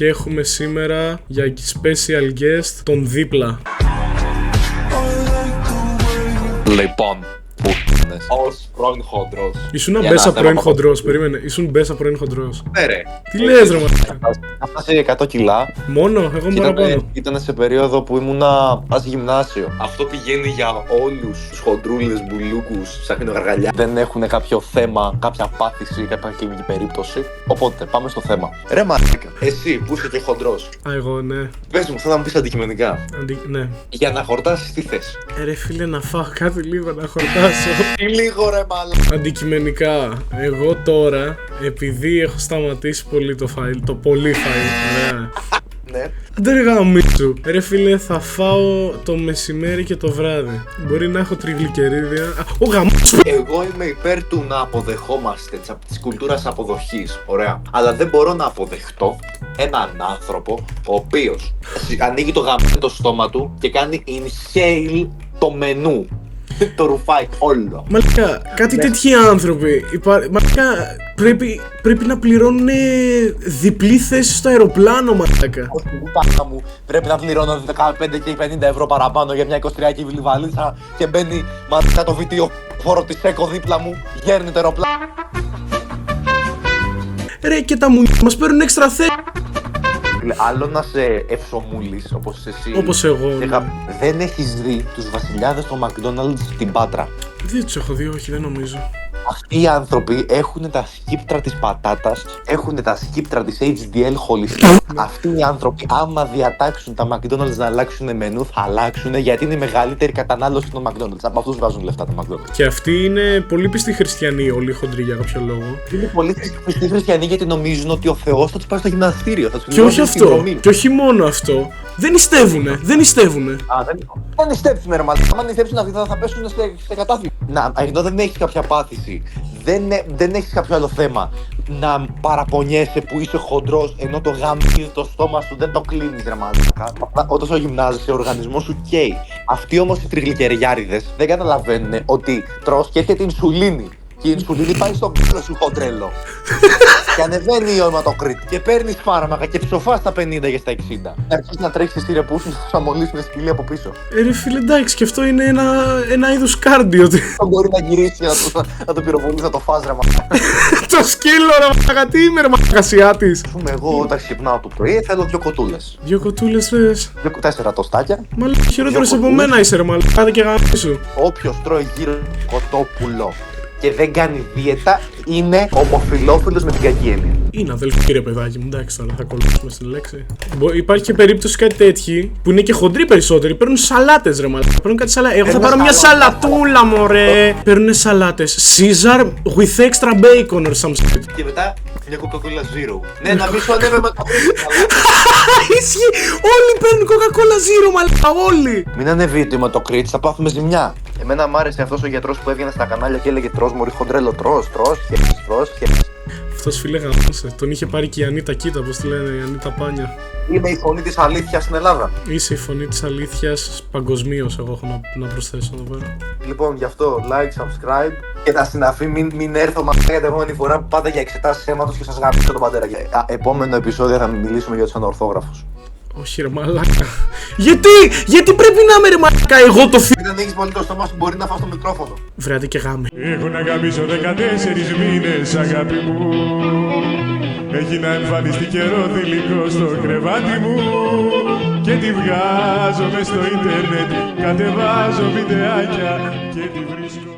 Και έχουμε σήμερα για special guest τον Δίπλα. Λοιπόν, ως πρώην χοντρός. Ήσουν μπέσα πρώην χοντρός, περίμενε. Ήσουν μπέσα πρώην χοντρός. Ναι ρε. Τι λες ρε μαλάκα. Έφτασε 100 κιλά. Μόνο, εγώ είμαι παραπάνω. Ήταν σε περίοδο που ήμουνα πας γυμνάσιο. Αυτό πηγαίνει για όλους τους χοντρούλες, μπουλούκους, ψαχνινογαργαλιά. Δεν έχουν κάποιο θέμα, κάποια πάθηση, κάποια κλινική περίπτωση. Οπότε πάμε στο θέμα. Ρε μαλάκα, εσύ που είσαι και χοντρός. Α, εγώ ναι. Πες μου, θέλω να μου πεις αντικειμενικά. Ναι. Για να χορτάσεις τι θες. Ρε φίλε, να φάω κάτι λίγο να χορτάσω. Λίγο ρε μαλάκα. Αντικειμενικά, εγώ τώρα, επειδή έχω σταματήσει πολύ το φαΐ, το πολύ φαΐ, ωραία. Ναι. Δεν ρε γαμίσου. Ρε φίλε, θα φάω το μεσημέρι και το βράδυ. Μπορεί να έχω τριγλικερίδια. Ο γαμίσου. Εγώ είμαι υπέρ του να αποδεχόμαστε της κουλτούρας αποδοχής, ωραία. Αλλά δεν μπορώ να αποδεχτώ έναν άνθρωπο ο οποίος ανοίγει το το στόμα του και κάνει inhale το μενού. Το ρουφάει όλο. Μαλάκα, κάτι τέτοιοι άνθρωποι. Μαλάκα, πρέπει να πληρώνουν διπλή θέση στο αεροπλάνο, μαλάκα. Όχι, πουτάνα μου. Πρέπει να πληρώνω 15 και 50 ευρώ παραπάνω για μια 23η βιλιβαλίτσα και μπαίνει μαλάκα το βιτίο φόρο της ΕΚΟ δίπλα μου. Γέρνει το αεροπλάνο. Ρε, και τα μουνιά μας παίρνουν έξτρα θέση. Άλλο να σε ευσομούλης όπως εσύ. Όπως εγώ. Δεν έχεις δει τους βασιλιάδες των McDonald's στην Πάτρα. Δεν τους έχω δει, όχι, δεν νομίζω. Αυτοί οι άνθρωποι έχουν τα σκύπτρα της πατάτας, έχουν τα σκύπτρα της HDL χολιστή. Αυτοί οι άνθρωποι, άμα διατάξουν τα McDonald's να αλλάξουν μενού, θα αλλάξουν γιατί είναι η μεγαλύτερη κατανάλωση των McDonald's. Από αυτούς βγάζουν λεφτά τα McDonald's. Και αυτοί είναι πολύ πιστοί χριστιανοί, όλοι χοντροί για κάποιο λόγο. Είναι πολύ πιστοί χριστιανοί γιατί νομίζουν ότι ο Θεός θα τους πάει στο γυμναστήριο. Θα τους και όχι αυτό. Και όχι μόνο αυτό. Δεν νηστεύουνε. Δεν νηστεύουνε. Δεν νηστεύουνε, ρε μαλάκα. Αν νηστεύσουν αυτοί θα πέσουν σε κατάθλιψη. Να, εδώ δεν έχεις κάποια πάθηση. Δεν έχεις κάποιο άλλο θέμα. Να παραπονιέσαι που είσαι χοντρός ενώ το γαμίζει το στόμα σου, δεν το κλείνεις ρε μαλάκα. Όταν γυμνάζεσαι, ο οργανισμός σου καίει. Αυτοί όμως οι τριγλικεριάριδες δεν καταλαβαίνουν ότι τρως και έρχεται η ινσουλίνη. Και η ινσουλίνη πάει στον κόλλο σου χοντρέλο. Και ανεβαίνει η αιματοκρίτη. Και παίρνεις φάρμακα και ψοφάς στα 50 και στα 60. Να αρχίσεις να τρέχεις εσύ ρε πούσου, θα σου αμολύσουν σκυλί από πίσω. Ρε φίλε, εντάξει, και αυτό είναι ένα είδους κάρντιο. Δεν μπορεί να γυρίσει να το πυροβολείς, να το φας ρε μαλάκα. Το σκύλο ρε μαλάκα, τι είμαι ρε μαλακασιάτης. Ας πούμε εγώ όταν ξυπνάω το πρωί θέλω 2 κοτούλες. 2 κοτούλες λες. 4 τοστάκια. Μαλάκα, χειρότερος από μένα είσαι ρε μαλάκα και γαμίσου. Όποιος τρώει γύρω κοτόπουλο και δεν κάνει δίαιτα είναι ομοφυλόφιλος με την κακή έννοια. Είναι αδελφή ρε παιδάκι μου, εντάξει τώρα θα κολλήσουμε στην λέξη. Υπάρχει και περίπτωση κάτι τέτοιοι που είναι και χοντροί περισσότεροι. Παίρνουν σαλάτες ρε μαλάκα. Παίρνουν κάτι σαλάτες. Εγώ θα πάρω μια σαλατούλα μωρέ. Παίρνουν σαλάτες. Caesar with extra bacon or some shit. Και μετά μια Coca-Cola Zero. Ναι, να μην σου ανέβε με το Ισχύει. Όλοι παίρνουν Coca-Cola Zero μαλάκα. Όλοι. Μην ανεβεί το αιματοκρίτη, θα πάθουμε ζημιά. Εμένα μ' άρεσε αυτός ο γιατρός που έβγαινε στα κανάλια και έλεγε τρως μωρί χοντρέλο, τρως. Αυτός φίλε γαμώσε. Τον είχε πάρει και η Ανίτα Κίτα, πώς τη λένε, η Ανίτα Πάνια. Είμαι η φωνή της αλήθειας στην Ελλάδα. Είσαι η φωνή της αλήθειας παγκοσμίως, εγώ έχω να προσθέσω εδώ πέρα. Λοιπόν, γι' αυτό like, subscribe και τα συναφή μην έρθω μα την επόμενη φορά που πάτε για εξετάσεις αίματος και σας γαμίσω τον πατέρα. Επόμενο επεισόδιο θα μιλήσουμε για τους ανορθόγραφους. Όχι ρε μαλάκα. Γιατί πρέπει να είμαι ρε μαλάκα εγώ το φίλο. Δεν έχεις πολύ το στόμα σου, μπορεί να φας το μικρόφωνο. Βρέατε και γάμε. Έχω να γαμίσω 14 μήνες αγάπη μου. Έχει να εμφανιστεί καιρό θηλυκό στο κρεβάτι μου. Και τη βγάζω μες στο ίντερνετ, κατεβάζω βιντεάκια και τη βρίσκω.